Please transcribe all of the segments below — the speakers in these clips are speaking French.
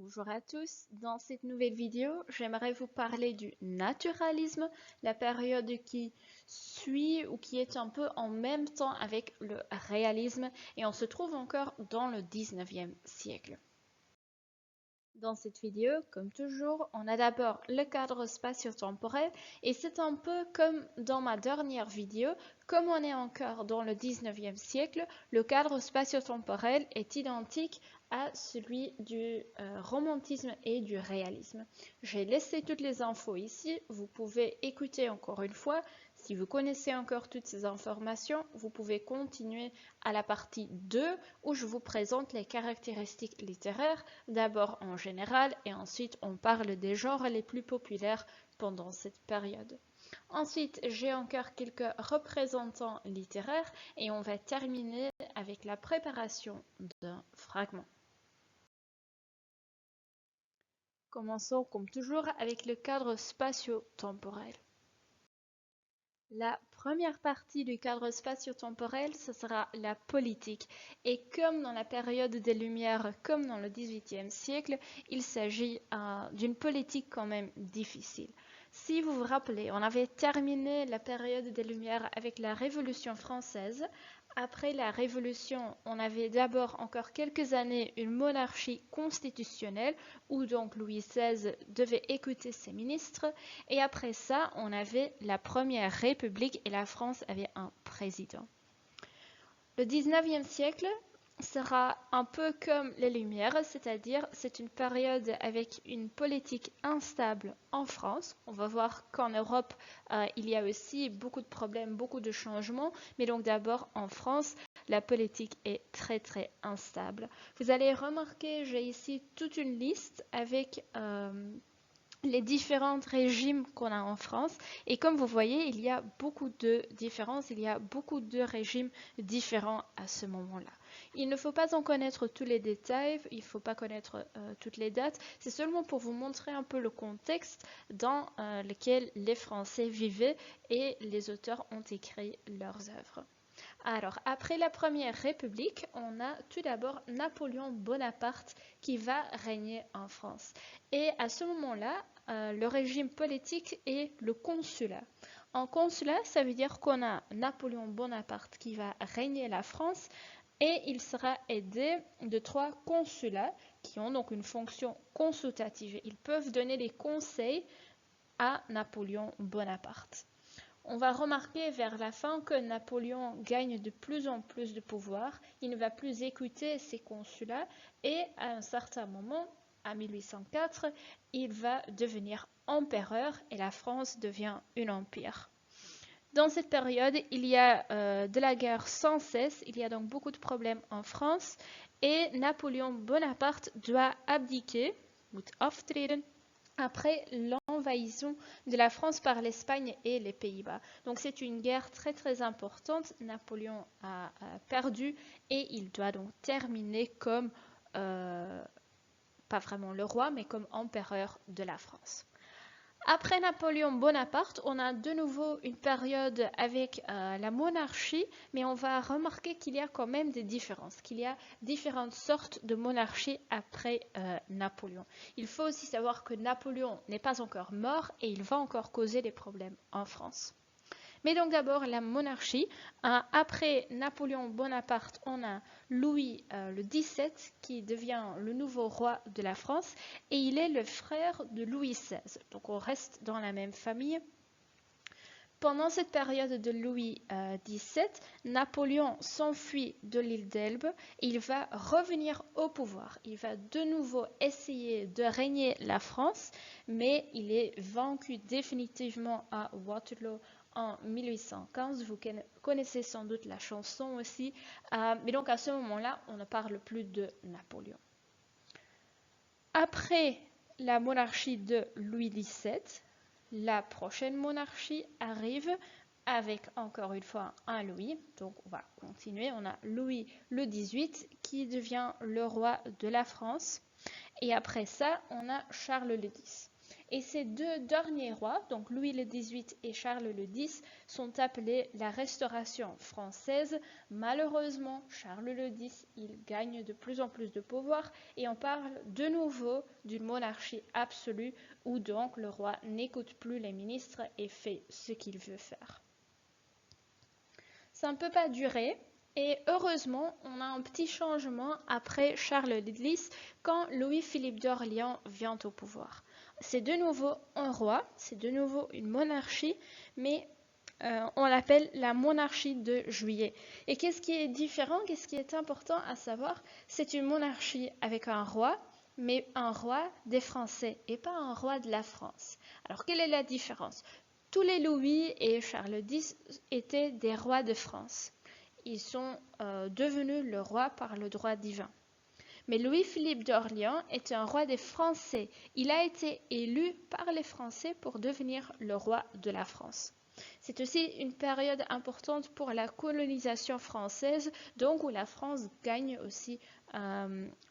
Bonjour à tous, dans cette nouvelle vidéo, j'aimerais vous parler du naturalisme, la période qui suit ou qui est un peu en même temps avec le réalisme et on se trouve encore dans le 19e siècle. Dans cette vidéo, comme toujours, on a d'abord le cadre spatio-temporel et c'est un peu comme dans ma dernière vidéo, comme on est encore dans le 19e siècle, le cadre spatio-temporel est identique à celui du romantisme et du réalisme. J'ai laissé toutes les infos ici, vous pouvez écouter encore une fois. Si vous connaissez encore toutes ces informations, vous pouvez continuer à la partie 2 où je vous présente les caractéristiques littéraires, d'abord en général et ensuite on parle des genres les plus populaires pendant cette période. Ensuite, j'ai encore quelques représentants littéraires et on va terminer avec la préparation d'un fragment. Commençons comme toujours avec le cadre spatio-temporel. La première partie du cadre spatio-temporel, ce sera la politique. Et comme dans la période des Lumières, comme dans le XVIIIe siècle, il s'agit d'une politique quand même difficile. Si vous vous rappelez, on avait terminé la période des Lumières avec la Révolution française. Après la Révolution, on avait d'abord encore quelques années une monarchie constitutionnelle où donc Louis XVI devait écouter ses ministres. Et après ça, on avait la Première République et la France avait un président. Le 19e siècle sera un peu comme les Lumières, c'est-à-dire c'est une période avec une politique instable en France. On va voir qu'en Europe, il y a aussi beaucoup de problèmes, beaucoup de changements, mais donc d'abord en France, la politique est très très instable. Vous allez remarquer, j'ai ici toute une liste avec les différents régimes qu'on a en France. Et comme vous voyez, il y a beaucoup de différences, il y a beaucoup de régimes différents à ce moment-là. Il ne faut pas en connaître tous les détails, il ne faut pas connaître toutes les dates. C'est seulement pour vous montrer un peu le contexte dans lequel les Français vivaient et les auteurs ont écrit leurs œuvres. Alors, après la Première République, on a tout d'abord Napoléon Bonaparte qui va régner en France. Et à ce moment-là, le régime politique est le consulat. En consulat, ça veut dire qu'on a Napoléon Bonaparte qui va régner la France et il sera aidé de 3 consulats qui ont donc une fonction consultative. Ils peuvent donner des conseils à Napoléon Bonaparte. On va remarquer vers la fin que Napoléon gagne de plus en plus de pouvoir, il ne va plus écouter ses consulats et à un certain moment, en 1804, il va devenir empereur et la France devient un empire. Dans cette période, il y a de la guerre sans cesse, il y a donc beaucoup de problèmes en France et Napoléon Bonaparte doit abdiquer, moet aftreden, après l'envahissement de la France par l'Espagne et les Pays-Bas. Donc c'est une guerre très très importante. Napoléon a perdu et il doit donc terminer comme, pas vraiment le roi, mais comme empereur de la France. Après Napoléon Bonaparte, on a de nouveau une période avec la monarchie, mais on va remarquer qu'il y a quand même des différences, qu'il y a différentes sortes de monarchies après Napoléon. Il faut aussi savoir que Napoléon n'est pas encore mort et il va encore causer des problèmes en France. Mais donc d'abord la monarchie. Après Napoléon Bonaparte, on a Louis le XVII qui devient le nouveau roi de la France et il est le frère de Louis XVI. Donc on reste dans la même famille. Pendant cette période de Louis XVII, Napoléon s'enfuit de l'île d'Elbe et il va revenir au pouvoir. Il va de nouveau essayer de régner la France, mais il est vaincu définitivement à Waterloo en 1815. Vous connaissez sans doute la chanson aussi. Mais donc à ce moment-là, on ne parle plus de Napoléon. Après la monarchie de Louis XVII, la prochaine monarchie arrive avec encore une fois un Louis. Donc on va continuer. On a Louis le XVIII qui devient le roi de la France. Et après ça, on a Charles le X. Et ces deux derniers rois, donc Louis le XVIII et Charles le X, sont appelés la Restauration française. Malheureusement, Charles le X, il gagne de plus en plus de pouvoir et on parle de nouveau d'une monarchie absolue où donc le roi n'écoute plus les ministres et fait ce qu'il veut faire. Ça ne peut pas durer. Et heureusement, on a un petit changement après Charles le X quand Louis-Philippe d'Orléans vient au pouvoir. C'est de nouveau un roi, c'est de nouveau une monarchie, mais on l'appelle la monarchie de Juillet. Et qu'est-ce qui est différent, qu'est-ce qui est important à savoir? C'est une monarchie avec un roi, mais un roi des Français et pas un roi de la France. Alors, quelle est la différence? Tous les Louis et Charles X étaient des rois de France. Ils sont devenus le roi par le droit divin. Mais Louis-Philippe d'Orléans est un roi des Français. Il a été élu par les Français pour devenir le roi de la France. C'est aussi une période importante pour la colonisation française, donc où la France gagne aussi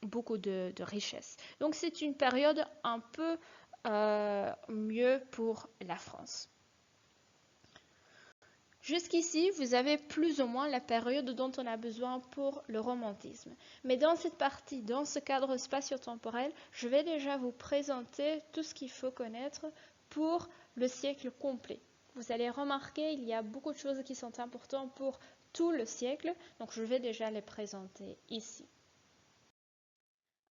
beaucoup de richesses. Donc c'est une période un peu mieux pour la France. Jusqu'ici, vous avez plus ou moins la période dont on a besoin pour le romantisme. Mais dans cette partie, dans ce cadre spatio-temporel, je vais déjà vous présenter tout ce qu'il faut connaître pour le siècle complet. Vous allez remarquer, il y a beaucoup de choses qui sont importantes pour tout le siècle, donc je vais déjà les présenter ici.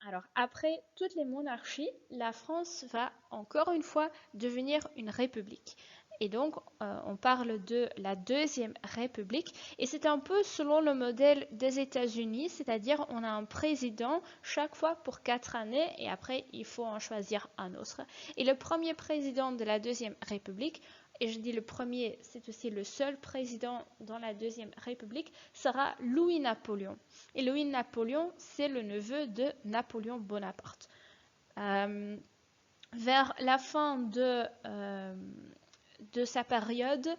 Alors, après toutes les monarchies, la France va encore une fois devenir une république. Et donc, on parle de la Deuxième République. Et c'est un peu selon le modèle des États-Unis, c'est-à-dire on a un président chaque fois pour 4 années et après, il faut en choisir un autre. Et le premier président de la Deuxième République, et je dis le premier, c'est aussi le seul président dans la Deuxième République, sera Louis-Napoléon. Et Louis-Napoléon, c'est le neveu de Napoléon Bonaparte. Vers la fin de sa période,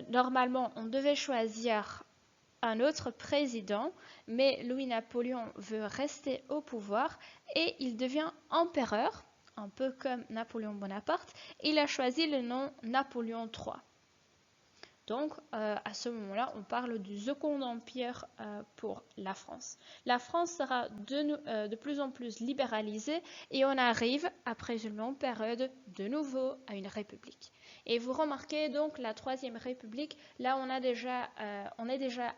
normalement, on devait choisir un autre président, mais Louis-Napoléon veut rester au pouvoir et il devient empereur, un peu comme Napoléon Bonaparte. Il a choisi le nom Napoléon III. Donc, à ce moment-là, on parle du Second Empire pour la France. La France sera de plus en plus libéralisée et on arrive, après une longue période, de nouveau à une république. Et vous remarquez donc la Troisième République, là on est déjà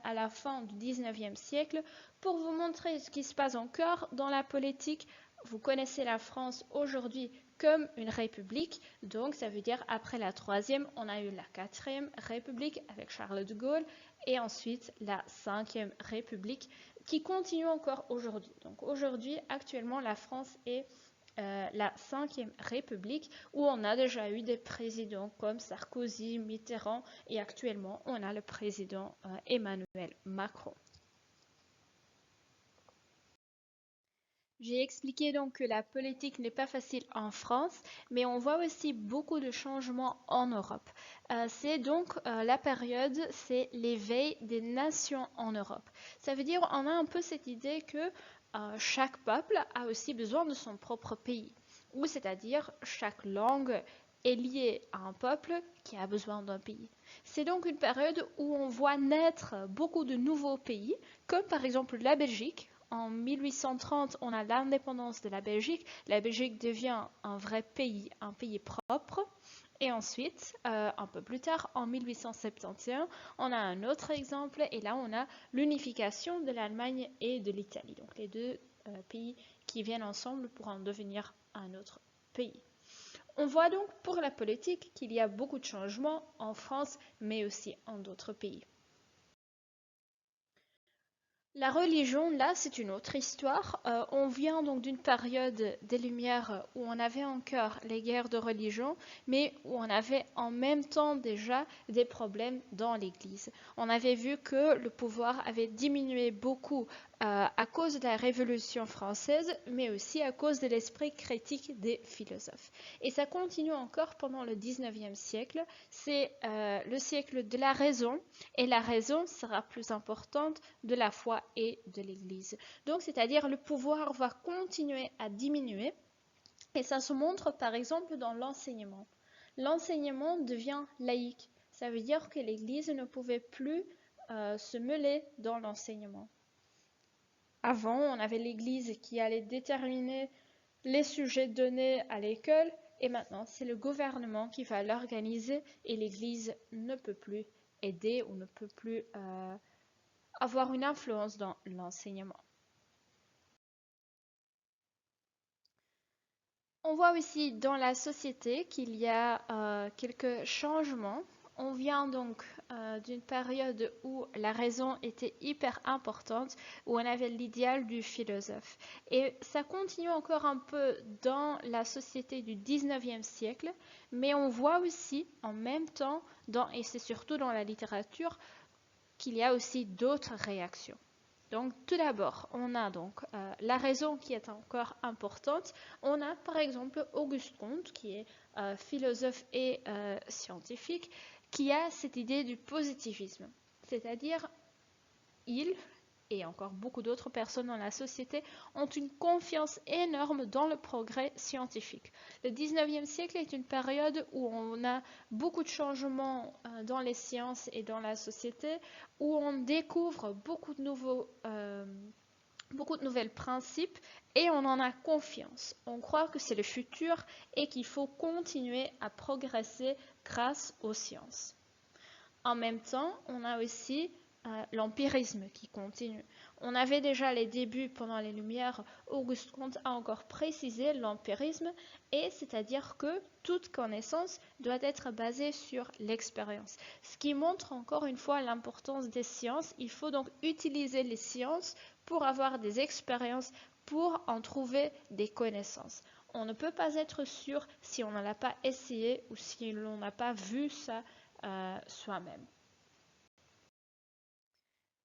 à la fin du 19e siècle. Pour vous montrer ce qui se passe encore dans la politique, vous connaissez la France aujourd'hui comme une république, donc ça veut dire après la troisième, on a eu la 4e République avec Charles de Gaulle et ensuite la 5e République qui continue encore aujourd'hui. Donc aujourd'hui, actuellement, la France est la 5e République où on a déjà eu des présidents comme Sarkozy, Mitterrand et actuellement on a le président Emmanuel Macron. J'ai expliqué donc que la politique n'est pas facile en France, mais on voit aussi beaucoup de changements en Europe. C'est donc la période, c'est l'éveil des nations en Europe. Ça veut dire on a un peu cette idée que chaque peuple a aussi besoin de son propre pays, ou c'est-à-dire chaque langue est liée à un peuple qui a besoin d'un pays. C'est donc une période où on voit naître beaucoup de nouveaux pays, comme par exemple la Belgique. En 1830, on a l'indépendance de la Belgique. La Belgique devient un vrai pays, un pays propre. Et ensuite, un peu plus tard, en 1871, on a un autre exemple. Et là, on a l'unification de l'Allemagne et de l'Italie. Donc les deux pays qui viennent ensemble pour en devenir un autre pays. On voit donc pour la politique qu'il y a beaucoup de changements en France, mais aussi en d'autres pays. La religion, là, c'est une autre histoire. On vient donc d'une période des Lumières où on avait encore les guerres de religion, mais où on avait en même temps déjà des problèmes dans l'Église. On avait vu que le pouvoir avait diminué beaucoup à cause de la Révolution française, mais aussi à cause de l'esprit critique des philosophes. Et ça continue encore pendant le 19e siècle. C'est le siècle de la raison, et la raison sera plus importante de la foi et de l'Église. Donc, c'est-à-dire le pouvoir va continuer à diminuer Et ça se montre par exemple dans l'enseignement. L'enseignement devient laïque. Ça veut dire que l'Église ne pouvait plus se mêler dans l'enseignement. Avant, on avait l'Église qui allait déterminer les sujets donnés à l'école et maintenant, c'est le gouvernement qui va l'organiser et l'Église ne peut plus aider ou ne peut plus avoir une influence dans l'enseignement. On voit aussi dans la société qu'il y a quelques changements. On vient donc d'une période où la raison était hyper importante, où on avait l'idéal du philosophe. Et ça continue encore un peu dans la société du 19e siècle, mais on voit aussi en même temps, et c'est surtout dans la littérature, qu'il y a aussi d'autres réactions. Donc, tout d'abord, on a donc la raison qui est encore importante. On a par exemple Auguste Comte, qui est philosophe et scientifique, qui a cette idée du positivisme. C'est-à-dire, il et encore beaucoup d'autres personnes dans la société ont une confiance énorme dans le progrès scientifique. Le 19e siècle est une période où on a beaucoup de changements dans les sciences et dans la société, où on découvre beaucoup de nouvelles principes et on en a confiance. On croit que c'est le futur et qu'il faut continuer à progresser grâce aux sciences. En même temps, on a aussi l'empirisme qui continue. On avait déjà les débuts pendant les Lumières. Auguste Comte a encore précisé l'empirisme, et c'est-à-dire que toute connaissance doit être basée sur l'expérience. Ce qui montre encore une fois l'importance des sciences. Il faut donc utiliser les sciences pour avoir des expériences, pour en trouver des connaissances. On ne peut pas être sûr si on ne l'a pas essayé ou si l'on n'a pas vu ça soi-même.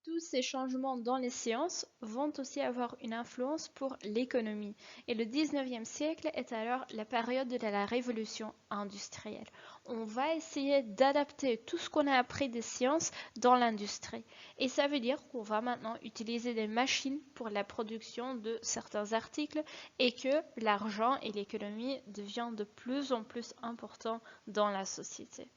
Tous ces changements dans les sciences vont aussi avoir une influence pour l'économie. Et le 19e siècle est alors la période de la révolution industrielle. On va essayer d'adapter tout ce qu'on a appris des sciences dans l'industrie. Et ça veut dire qu'on va maintenant utiliser des machines pour la production de certains articles et que l'argent et l'économie deviennent de plus en plus importants dans la société.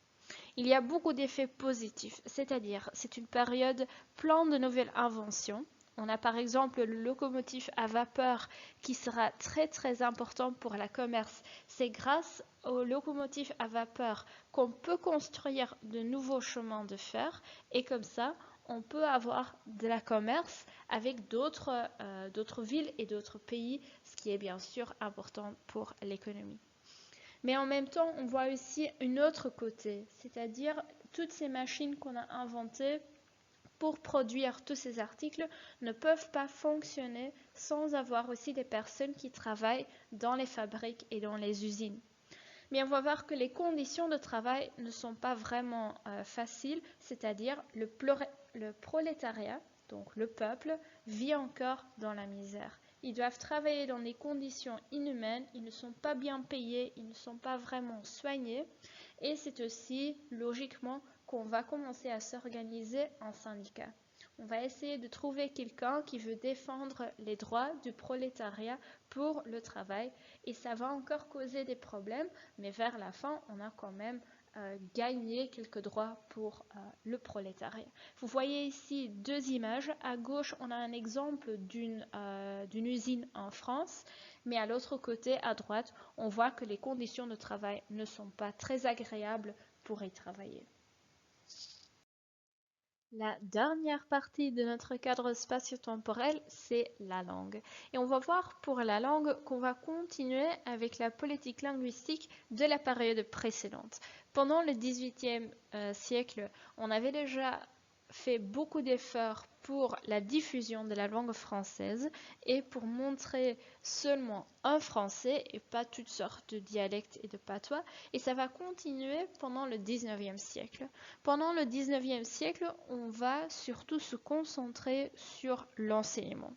Il y a beaucoup d'effets positifs, c'est-à-dire c'est une période pleine de nouvelles inventions. On a par exemple le locomotive à vapeur qui sera très très important pour le commerce. C'est grâce au locomotive à vapeur qu'on peut construire de nouveaux chemins de fer et comme ça on peut avoir de la commerce avec d'autres villes et d'autres pays, ce qui est bien sûr important pour l'économie. Mais en même temps, on voit aussi une autre côté, c'est-à-dire toutes ces machines qu'on a inventées pour produire tous ces articles ne peuvent pas fonctionner sans avoir aussi des personnes qui travaillent dans les fabriques et dans les usines. Mais on va voir que les conditions de travail ne sont pas vraiment faciles, c'est-à-dire le prolétariat, donc le peuple, vit encore dans la misère. Ils doivent travailler dans des conditions inhumaines, ils ne sont pas bien payés, ils ne sont pas vraiment soignés. Et c'est aussi logiquement qu'on va commencer à s'organiser en syndicat. On va essayer de trouver quelqu'un qui veut défendre les droits du prolétariat pour le travail et ça va encore causer des problèmes, mais vers la fin, on a quand même gagné quelques droits pour le prolétariat. Vous voyez ici deux images. À gauche, on a un exemple d'une usine en France, mais à l'autre côté, à droite, on voit que les conditions de travail ne sont pas très agréables pour y travailler. La dernière partie de notre cadre spatio-temporel, c'est la langue. Et on va voir pour la langue qu'on va continuer avec la politique linguistique de la période précédente. Pendant le XVIIIe siècle, on avait déjà fait beaucoup d'efforts pour la diffusion de la langue française et pour montrer seulement un français et pas toutes sortes de dialectes et de patois. Et ça va continuer pendant le XIXe siècle. Pendant le XIXe siècle, on va surtout se concentrer sur l'enseignement.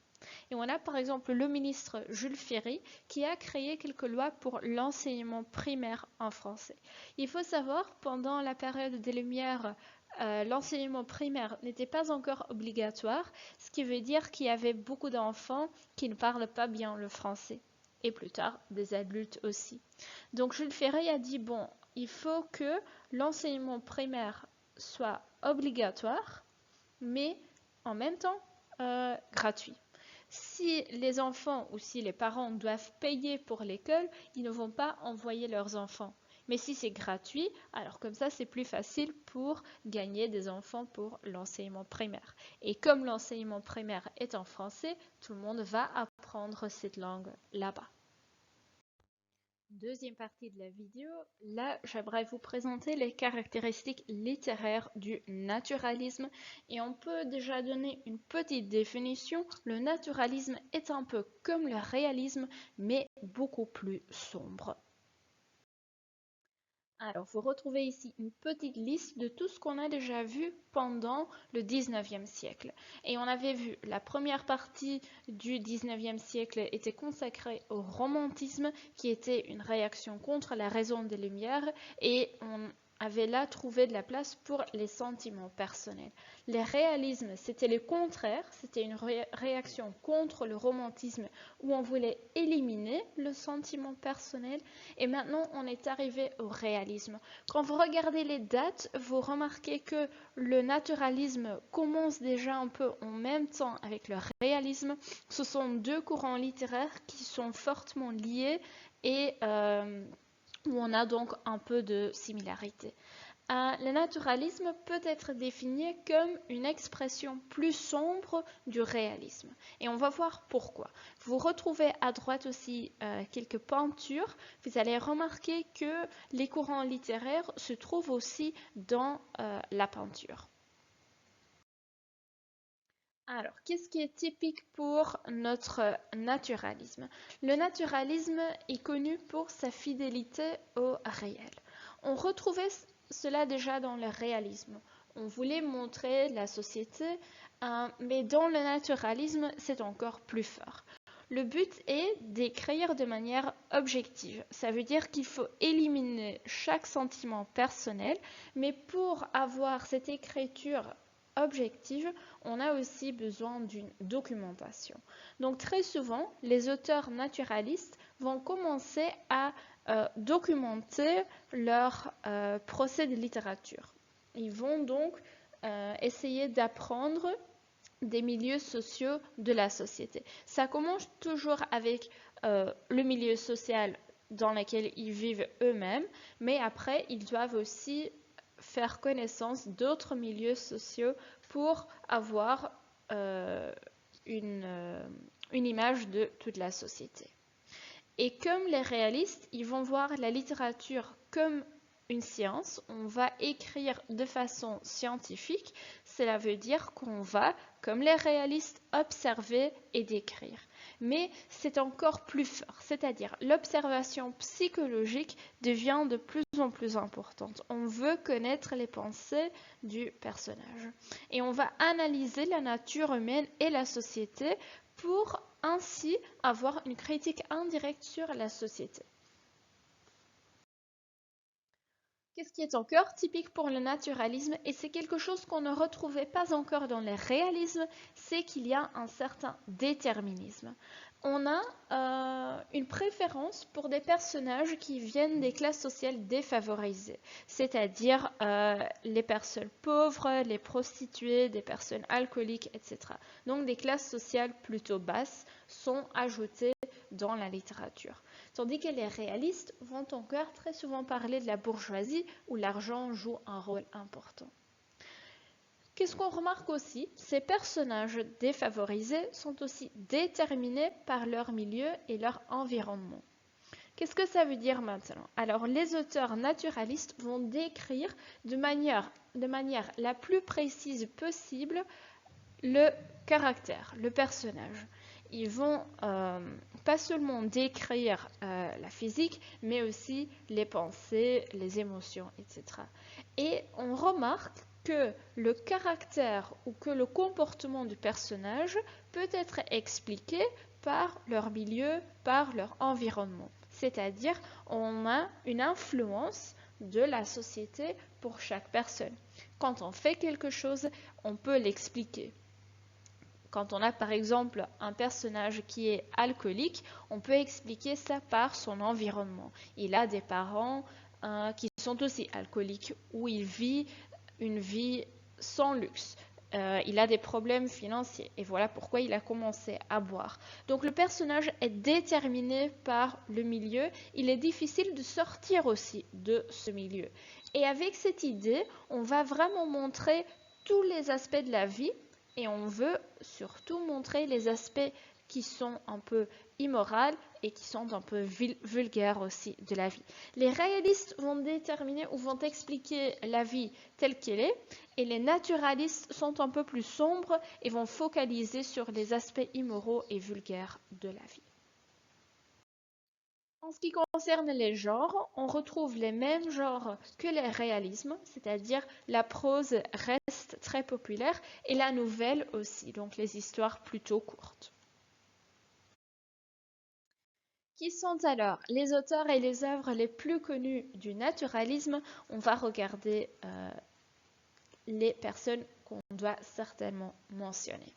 Et on a par exemple le ministre Jules Ferry qui a créé quelques lois pour l'enseignement primaire en français. Il faut savoir, pendant la période des Lumières, l'enseignement primaire n'était pas encore obligatoire, ce qui veut dire qu'il y avait beaucoup d'enfants qui ne parlent pas bien le français. et plus tard des adultes aussi. Donc Jules Ferry a dit, bon, il faut que l'enseignement primaire soit obligatoire, mais en même temps gratuit. Si les enfants ou si les parents doivent payer pour l'école, ils ne vont pas envoyer leurs enfants. Mais si c'est gratuit, alors comme ça, c'est plus facile pour gagner des enfants pour l'enseignement primaire. Et comme l'enseignement primaire est en français, tout le monde va apprendre cette langue là-bas. Deuxième partie de la vidéo, là j'aimerais vous présenter les caractéristiques littéraires du naturalisme et on peut déjà donner une petite définition. Le naturalisme est un peu comme le réalisme mais beaucoup plus sombre. Alors, vous retrouvez ici une petite liste de tout ce qu'on a déjà vu pendant le 19e siècle. Et on avait vu la première partie du 19e siècle était consacrée au romantisme, qui était une réaction contre la raison des Lumières, et on avait là trouvé de la place pour les sentiments personnels. Les réalismes, c'était le contraire, c'était une réaction contre le romantisme où on voulait éliminer le sentiment personnel. Et maintenant, on est arrivé au réalisme. Quand vous regardez les dates, vous remarquez que le naturalisme commence déjà un peu en même temps avec le réalisme. Ce sont deux courants littéraires qui sont fortement liés et où on a donc un peu de similarité. Le naturalisme peut être défini comme une expression plus sombre du réalisme. Et on va voir pourquoi. Vous retrouvez à droite aussi quelques peintures. Vous allez remarquer que les courants littéraires se trouvent aussi dans la peinture. Alors, qu'est-ce qui est typique pour notre naturalisme? Le naturalisme est connu pour sa fidélité au réel. On retrouvait cela déjà dans le réalisme. On voulait montrer la société, mais dans le naturalisme, c'est encore plus fort. Le but est d'écrire de manière objective. Ça veut dire qu'il faut éliminer chaque sentiment personnel, mais pour avoir cette écriture objective, on a aussi besoin d'une documentation. Donc très souvent, les auteurs naturalistes vont commencer à documenter leur procès de littérature. Ils vont donc essayer d'apprendre des milieux sociaux de la société. Ça commence toujours avec le milieu social dans lequel ils vivent eux-mêmes, mais après, ils doivent aussi faire connaissance d'autres milieux sociaux pour avoir une image de toute la société. Et comme les réalistes, ils vont voir la littérature comme une science, on va écrire de façon scientifique, cela veut dire qu'on va, comme les réalistes, observer et décrire. Mais c'est encore plus fort, c'est-à-dire l'observation psychologique devient de plus en plus importante. On veut connaître les pensées du personnage. Et on va analyser la nature humaine et la société pour ainsi avoir une critique indirecte sur la société. Qu'est-ce qui est encore typique pour le naturalisme, et c'est quelque chose qu'on ne retrouvait pas encore dans les réalismes, c'est qu'il y a un certain déterminisme. On a une préférence pour des personnages qui viennent des classes sociales défavorisées, c'est-à-dire les personnes pauvres, les prostituées, des personnes alcooliques, etc. Donc des classes sociales plutôt basses sont ajoutées dans la littérature. Tandis que les réalistes vont encore très souvent parler de la bourgeoisie où l'argent joue un rôle important. Qu'est-ce qu'on remarque aussi? Ces personnages défavorisés sont aussi déterminés par leur milieu et leur environnement. Qu'est-ce que ça veut dire maintenant? Alors, les auteurs naturalistes vont décrire de manière la plus précise possible le caractère, le personnage. Ils vont pas seulement décrire la physique, mais aussi les pensées, les émotions, etc. Et on remarque que le caractère ou que le comportement du personnage peut être expliqué par leur milieu, par leur environnement. C'est-à-dire, on a une influence de la société pour chaque personne. Quand on fait quelque chose, on peut l'expliquer. Quand on a par exemple un personnage qui est alcoolique, on peut expliquer ça par son environnement. Il a des parents qui sont aussi alcooliques, où il vit une vie sans luxe. Il a des problèmes financiers et voilà pourquoi il a commencé à boire. Donc le personnage est déterminé par le milieu. Il est difficile de sortir aussi de ce milieu. Et avec cette idée, on va vraiment montrer tous les aspects de la vie et on veut surtout montrer les aspects qui sont un peu immoraux et qui sont un peu vulgaires aussi de la vie. Les réalistes vont déterminer ou vont expliquer la vie telle qu'elle est et les naturalistes sont un peu plus sombres et vont focaliser sur les aspects immoraux et vulgaires de la vie. En ce qui concerne les genres, on retrouve les mêmes genres que les réalismes, c'est-à-dire la prose reste très populaire et la nouvelle aussi, donc les histoires plutôt courtes. Qui sont alors les auteurs et les œuvres les plus connues du naturalisme? On va regarder les personnes qu'on doit certainement mentionner.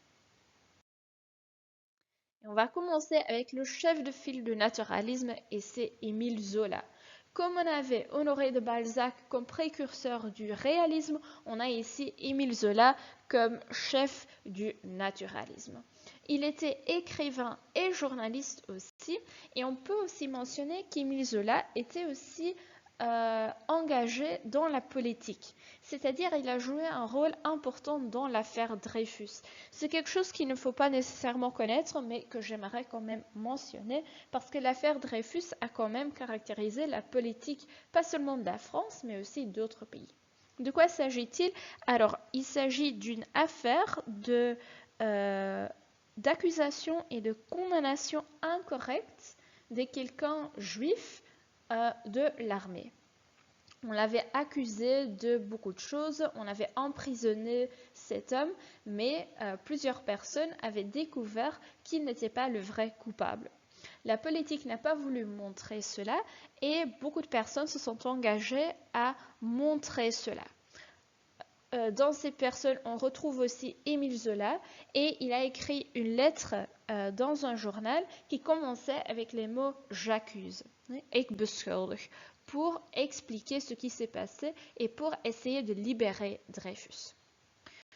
Et on va commencer avec le chef de file du naturalisme et c'est Émile Zola. Comme on avait Honoré de Balzac comme précurseur du réalisme, on a ici Émile Zola comme chef du naturalisme. Il était écrivain et journaliste aussi, et on peut aussi mentionner qu'Émile Zola était aussi engagé dans la politique, c'est-à-dire il a joué un rôle important dans l'affaire Dreyfus. C'est quelque chose qu'il ne faut pas nécessairement connaître, mais que j'aimerais quand même mentionner, parce que l'affaire Dreyfus a quand même caractérisé la politique, pas seulement de la France, mais aussi d'autres pays. De quoi s'agit-il? Alors, il s'agit d'une affaire d'accusation et de condamnation incorrecte de quelqu'un juif de l'armée. On l'avait accusé de beaucoup de choses, on avait emprisonné cet homme, mais plusieurs personnes avaient découvert qu'il n'était pas le vrai coupable. La politique n'a pas voulu montrer cela et beaucoup de personnes se sont engagées à montrer cela. Dans ces personnes, on retrouve aussi Émile Zola et il a écrit une lettre dans un journal qui commençait avec les mots « j'accuse ». Ik beschuldig, pour expliquer ce qui s'est passé et pour essayer de libérer Dreyfus.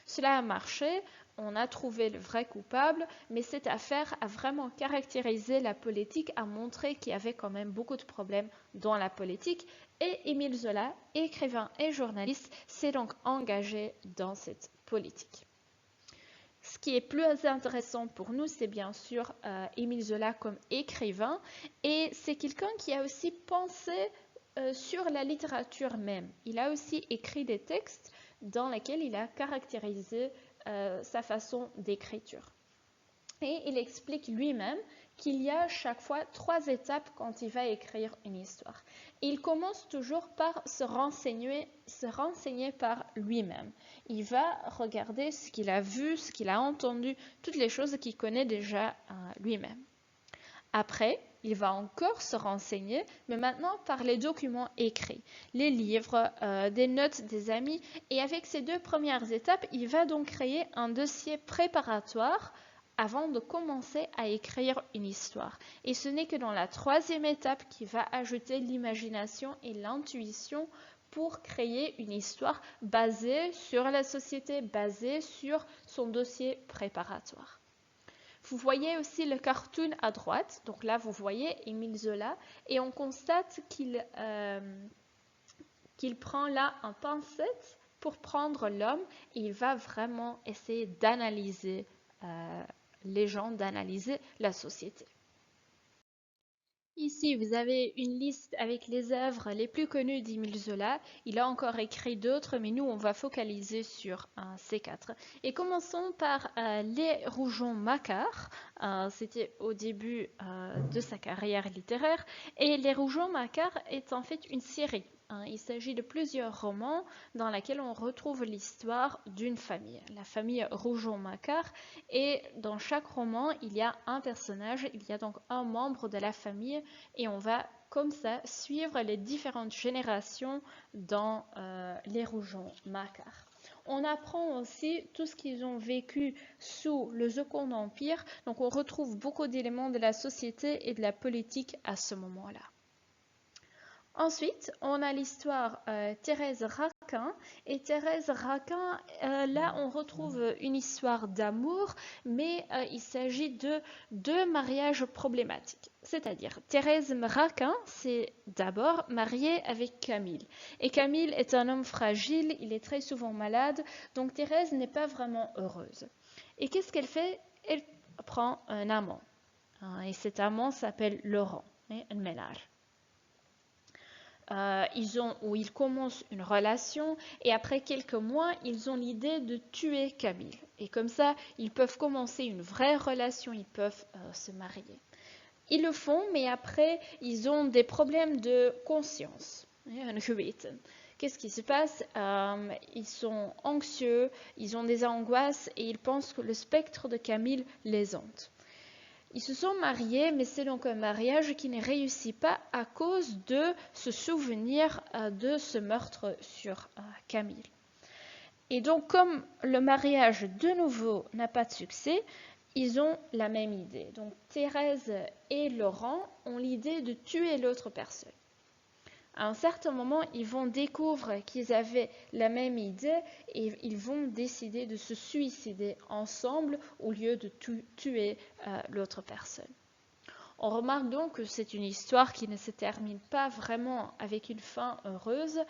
Cela a marché, on a trouvé le vrai coupable, mais cette affaire a vraiment caractérisé la politique, a montré qu'il y avait quand même beaucoup de problèmes dans la politique, et Émile Zola, écrivain et journaliste, s'est donc engagé dans cette politique. Ce qui est plus intéressant pour nous, c'est bien sûr Émile Zola comme écrivain, et c'est quelqu'un qui a aussi pensé sur la littérature même. Il a aussi écrit des textes dans lesquels il a caractérisé sa façon d'écriture. Et il explique lui-même qu'il y a chaque fois 3 étapes quand il va écrire une histoire. Et il commence toujours par se renseigner par lui-même. Il va regarder ce qu'il a vu, ce qu'il a entendu, toutes les choses qu'il connaît déjà lui-même. Après, il va encore se renseigner, mais maintenant par les documents écrits, les livres, des notes des amis. Et avec ces 2 premières étapes, il va donc créer un dossier préparatoire avant de commencer à écrire une histoire. Et ce n'est que dans la 3e étape qu'il va ajouter l'imagination et l'intuition pour créer une histoire basée sur la société, basée sur son dossier préparatoire. Vous voyez aussi le cartoon à droite, donc là vous voyez Émile Zola, et on constate qu'il prend là un pincette pour prendre l'homme, et il va vraiment essayer d'analyser les gens, d'analyser la société. Ici, vous avez une liste avec les œuvres les plus connues d'Émile Zola. Il a encore écrit d'autres, mais nous, on va focaliser sur ces 4. Et commençons par Les Rougon-Macquart. C'était au début de sa carrière littéraire. Et Les Rougon-Macquart est en fait une série. Il s'agit de plusieurs romans dans lesquels on retrouve l'histoire d'une famille, la famille Rougon-Macquart. Et dans chaque roman, il y a un personnage, il y a donc un membre de la famille et on va comme ça suivre les différentes générations dans les Rougon-Macquart. On apprend aussi tout ce qu'ils ont vécu sous le Second Empire. Donc on retrouve beaucoup d'éléments de la société et de la politique à ce moment-là. Ensuite, on a l'histoire Thérèse Raquin. Et Thérèse Raquin, là, on retrouve une histoire d'amour, mais il s'agit de deux mariages problématiques. C'est-à-dire, Thérèse Raquin s'est d'abord mariée avec Camille. Et Camille est un homme fragile, il est très souvent malade, donc Thérèse n'est pas vraiment heureuse. Et qu'est-ce qu'elle fait? Elle prend un amant. Et cet amant s'appelle Laurent, un ménage. Ils commencent une relation et après quelques mois, ils ont l'idée de tuer Camille. Et comme ça, ils peuvent commencer une vraie relation, ils peuvent se marier. Ils le font, mais après, ils ont des problèmes de conscience. Qu'est-ce qui se passe? Ils sont anxieux, ils ont des angoisses et ils pensent que le spectre de Camille les hante. Ils se sont mariés, mais c'est donc un mariage qui ne réussit pas à cause de ce souvenir de ce meurtre sur Camille. Et donc, comme le mariage, de nouveau, n'a pas de succès, ils ont la même idée. Donc, Thérèse et Laurent ont l'idée de tuer l'autre personne. À un certain moment, ils vont découvrir qu'ils avaient la même idée et ils vont décider de se suicider ensemble au lieu de tuer l'autre personne. On remarque donc que c'est une histoire qui ne se termine pas vraiment avec une fin heureuse,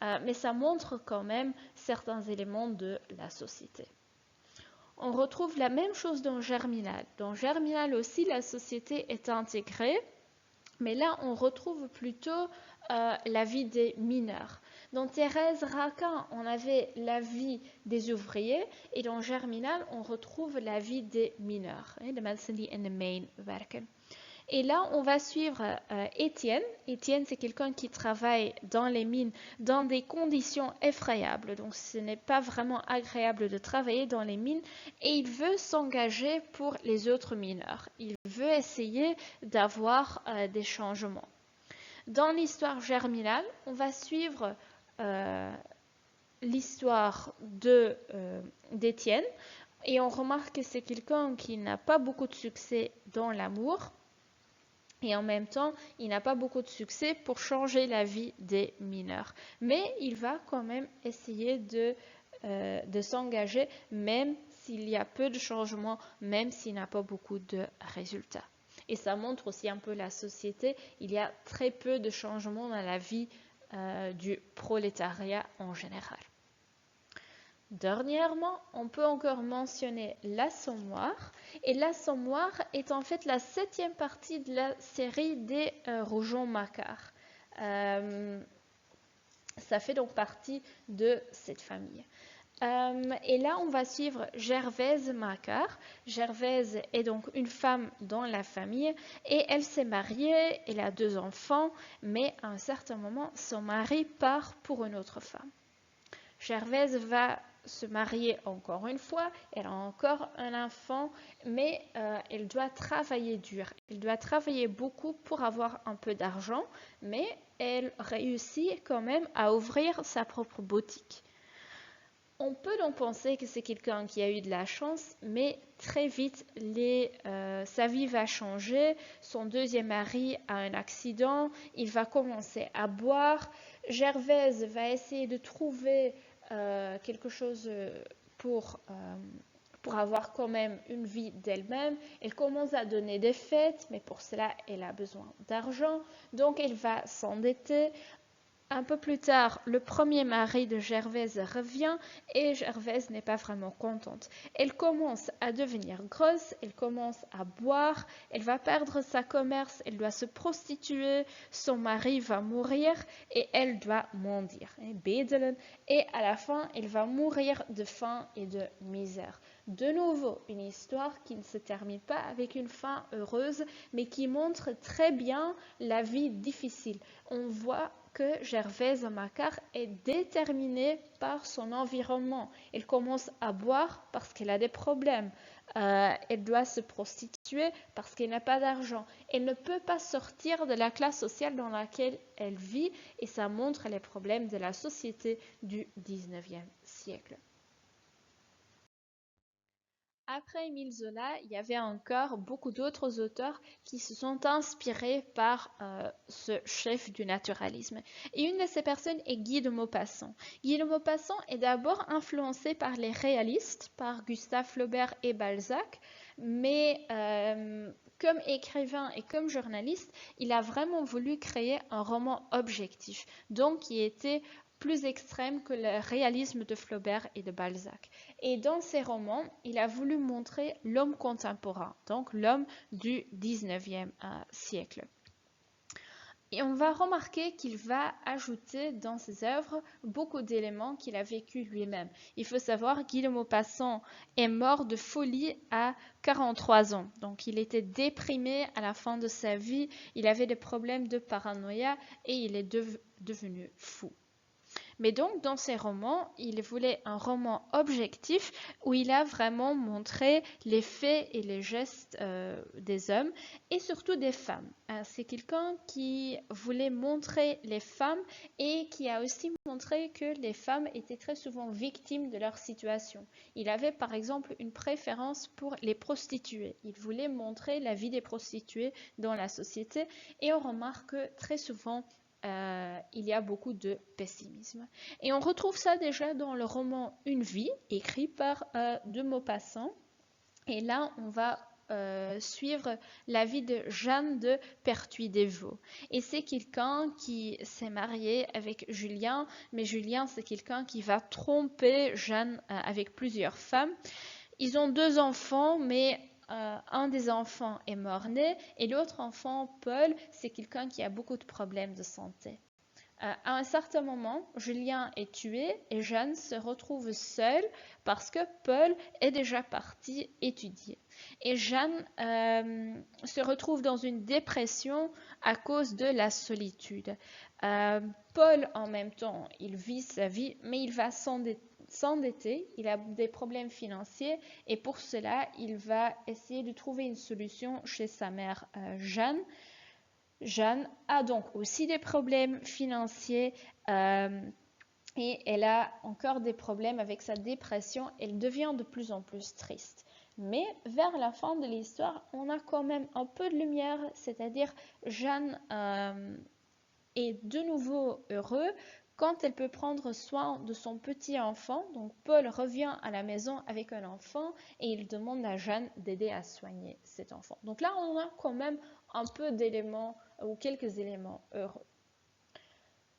mais ça montre quand même certains éléments de la société. On retrouve la même chose dans Germinal. Dans Germinal aussi, la société est intégrée, mais là, on retrouve plutôt la vie des mineurs. Dans Thérèse Raquin, on avait la vie des ouvriers, et dans Germinal, on retrouve la vie des mineurs. De mensen die in de mijn werken. Et là, on va suivre Étienne. Étienne, c'est quelqu'un qui travaille dans les mines dans des conditions effrayables. Donc, ce n'est pas vraiment agréable de travailler dans les mines. Et il veut s'engager pour les autres mineurs. Il veut essayer d'avoir des changements. Dans l'histoire germinale, on va suivre l'histoire d'Étienne. Et on remarque que c'est quelqu'un qui n'a pas beaucoup de succès dans l'amour. Et en même temps, il n'a pas beaucoup de succès pour changer la vie des mineurs. Mais il va quand même essayer de s'engager, même s'il y a peu de changements, même s'il n'a pas beaucoup de résultats. Et ça montre aussi un peu la société. Il y a très peu de changements dans la vie du prolétariat en général. Dernièrement, on peut encore mentionner l'Assommoir. Et l'Assommoir est en fait la 7e partie de la série des Rougon-Macquart. Ça fait donc partie de cette famille. Et là, on va suivre Gervaise Macquart. Gervaise est donc une femme dans la famille et elle s'est mariée, elle a 2 enfants, mais à un certain moment, son mari part pour une autre femme. Gervaise va se marier encore une fois, elle a encore un enfant, mais elle doit travailler dur. Elle doit travailler beaucoup pour avoir un peu d'argent, mais elle réussit quand même à ouvrir sa propre boutique. On peut donc penser que c'est quelqu'un qui a eu de la chance, mais très vite, sa vie va changer. Son 2e mari a un accident, il va commencer à boire. Gervaise va essayer de trouver quelque chose pour avoir quand même une vie d'elle-même. Elle commence à donner des fêtes, mais pour cela, elle a besoin d'argent. Donc, elle va s'endetter. Un peu plus tard, le 1er mari de Gervaise revient et Gervaise n'est pas vraiment contente. Elle commence à devenir grosse, elle commence à boire, elle va perdre sa commerce, elle doit se prostituer, son mari va mourir et elle doit mendier, bedelen, et à la fin, elle va mourir de faim et de misère. De nouveau, une histoire qui ne se termine pas avec une fin heureuse, mais qui montre très bien la vie difficile. On voit que Gervaise Macquart est déterminée par son environnement. Elle commence à boire parce qu'elle a des problèmes. Elle doit se prostituer parce qu'elle n'a pas d'argent. Elle ne peut pas sortir de la classe sociale dans laquelle elle vit et ça montre les problèmes de la société du 19e siècle. Après Émile Zola, il y avait encore beaucoup d'autres auteurs qui se sont inspirés par ce chef du naturalisme. Et une de ces personnes est Guy de Maupassant. Guy de Maupassant est d'abord influencé par les réalistes, par Gustave Flaubert et Balzac, mais comme écrivain et comme journaliste, il a vraiment voulu créer un roman objectif, donc qui était plus extrême que le réalisme de Flaubert et de Balzac. Et dans ses romans, il a voulu montrer l'homme contemporain, donc l'homme du 19e siècle. Et on va remarquer qu'il va ajouter dans ses œuvres beaucoup d'éléments qu'il a vécu lui-même. Il faut savoir, Guy de Maupassant est mort de folie à 43 ans. Donc il était déprimé à la fin de sa vie, il avait des problèmes de paranoïa et il est devenu fou. Mais donc, dans ses romans, il voulait un roman objectif où il a vraiment montré les faits et les gestes des hommes et surtout des femmes. C'est quelqu'un qui voulait montrer les femmes et qui a aussi montré que les femmes étaient très souvent victimes de leur situation. Il avait par exemple une préférence pour les prostituées. Il voulait montrer la vie des prostituées dans la société et on remarque que très souvent il y a beaucoup de pessimisme. Et on retrouve ça déjà dans le roman Une vie, écrit par de Maupassant. Et là, on va suivre la vie de Jeanne de Pertuis-Desvaux. Et c'est quelqu'un qui s'est marié avec Julien, mais Julien, c'est quelqu'un qui va tromper Jeanne avec plusieurs femmes. Ils ont 2 enfants, mais un des enfants est mort-né et l'autre enfant, Paul, c'est quelqu'un qui a beaucoup de problèmes de santé. À un certain moment, Julien est tué et Jeanne se retrouve seule parce que Paul est déjà parti étudier. Et Jeanne se retrouve dans une dépression à cause de la solitude. Paul, en même temps, il vit sa vie, mais il va s'endetter, il a des problèmes financiers et pour cela, il va essayer de trouver une solution chez sa mère Jeanne. Jeanne a donc aussi des problèmes financiers et elle a encore des problèmes avec sa dépression. Elle devient de plus en plus triste. Mais vers la fin de l'histoire, on a quand même un peu de lumière, c'est-à-dire Jeanne est de nouveau heureuse quand elle peut prendre soin de son petit enfant. Donc Paul revient à la maison avec un enfant et il demande à Jeanne d'aider à soigner cet enfant. Donc là, on a quand même un peu d'éléments ou quelques éléments heureux.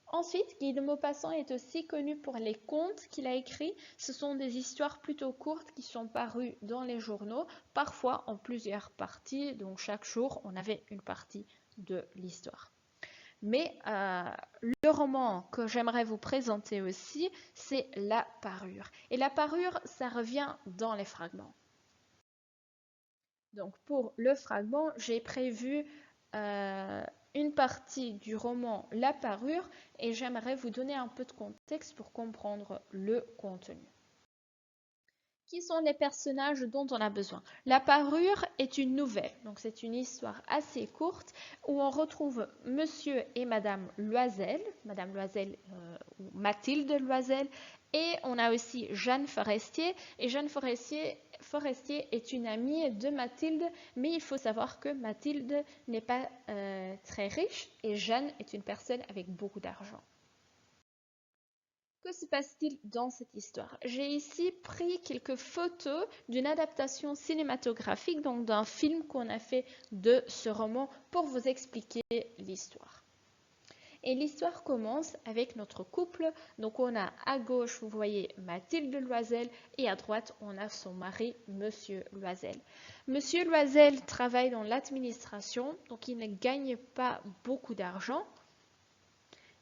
Ensuite, Guy de Maupassant est aussi connu pour les contes qu'il a écrits. Ce sont des histoires plutôt courtes qui sont parues dans les journaux, parfois en plusieurs parties. Donc chaque jour, on avait une partie de l'histoire. Mais le roman que j'aimerais vous présenter aussi, c'est La Parure. Et La Parure, ça revient dans les fragments. Donc pour le fragment, j'ai prévu une partie du roman La Parure et j'aimerais vous donner un peu de contexte pour comprendre le contenu. Qui sont les personnages dont on a besoin? La Parure est une nouvelle, donc c'est une histoire assez courte où on retrouve Monsieur et Madame Loisel, ou Mathilde Loisel, et on a aussi Jeanne Forestier. Et Jeanne Forestier est une amie de Mathilde, mais il faut savoir que Mathilde n'est pas très riche et Jeanne est une personne avec beaucoup d'argent. Que se passe-t-il dans cette histoire? J'ai ici pris quelques photos d'une adaptation cinématographique, donc d'un film qu'on a fait de ce roman pour vous expliquer l'histoire. Et l'histoire commence avec notre couple. Donc on a à gauche, vous voyez Mathilde Loisel et à droite, on a son mari, Monsieur Loisel. Monsieur Loisel travaille dans l'administration, donc il ne gagne pas beaucoup d'argent.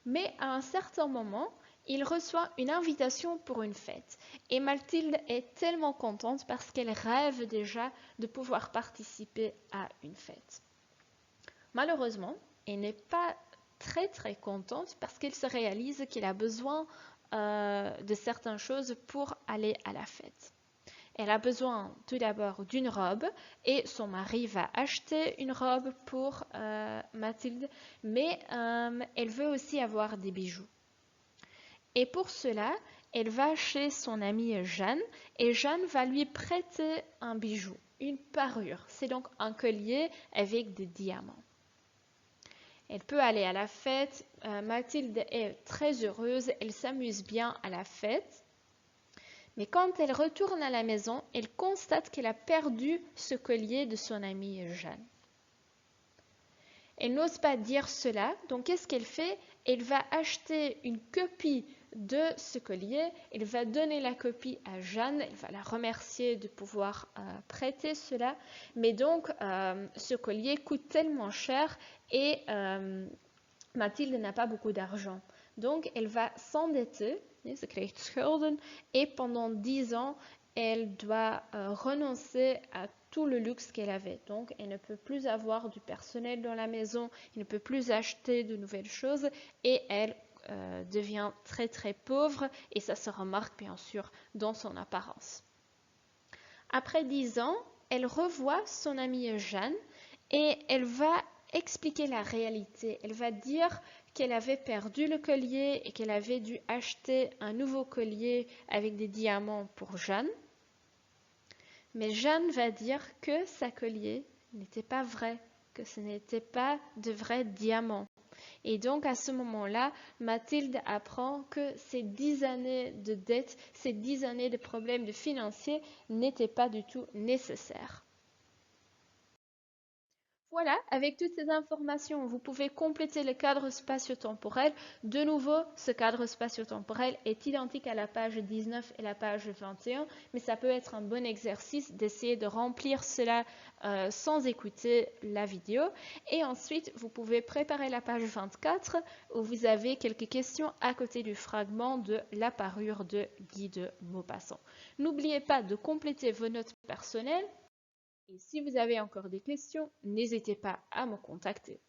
Mais à un certain moment, il reçoit une invitation pour une fête. Et Mathilde est tellement contente parce qu'elle rêve déjà de pouvoir participer à une fête. Malheureusement, elle n'est pas très contente parce qu'elle se réalise qu'elle a besoin de certaines choses pour aller à la fête. Elle a besoin tout d'abord d'une robe et son mari va acheter une robe pour Mathilde, mais elle veut aussi avoir des bijoux. Et pour cela, elle va chez son amie Jeanne et Jeanne va lui prêter un bijou, une parure. C'est donc un collier avec des diamants. Elle peut aller à la fête. Mathilde est très heureuse, elle s'amuse bien à la fête. Mais quand elle retourne à la maison, elle constate qu'elle a perdu ce collier de son amie Jeanne. Elle n'ose pas dire cela, donc qu'est-ce qu'elle fait? Elle va acheter une copie de ce collier, elle va donner la copie à Jeanne, elle va la remercier de pouvoir prêter cela, mais donc ce collier coûte tellement cher et Mathilde n'a pas beaucoup d'argent. Donc elle va s'endetter, ze krijgt schulden, et pendant 10 ans, elle doit renoncer à tout le luxe qu'elle avait. Donc elle ne peut plus avoir du personnel dans la maison, elle ne peut plus acheter de nouvelles choses et elle devient très très pauvre et ça se remarque bien sûr dans son apparence. Après 10 ans, elle revoit son amie Jeanne et elle va expliquer la réalité. Elle va dire qu'elle avait perdu le collier et qu'elle avait dû acheter un nouveau collier avec des diamants pour Jeanne. Mais Jeanne va dire que sa collier n'était pas vrai, que ce n'était pas de vrais diamants. Et donc à ce moment-là, Mathilde apprend que ces 10 années de dette, ces 10 années de problèmes financiers n'étaient pas du tout nécessaires. Voilà, avec toutes ces informations, vous pouvez compléter le cadre spatio-temporel. De nouveau, ce cadre spatio-temporel est identique à la page 19 et la page 21, mais ça peut être un bon exercice d'essayer de remplir cela sans écouter la vidéo. Et ensuite, vous pouvez préparer la page 24 où vous avez quelques questions à côté du fragment de la parure de Guy de Maupassant. N'oubliez pas de compléter vos notes personnelles. Et si vous avez encore des questions, n'hésitez pas à me contacter.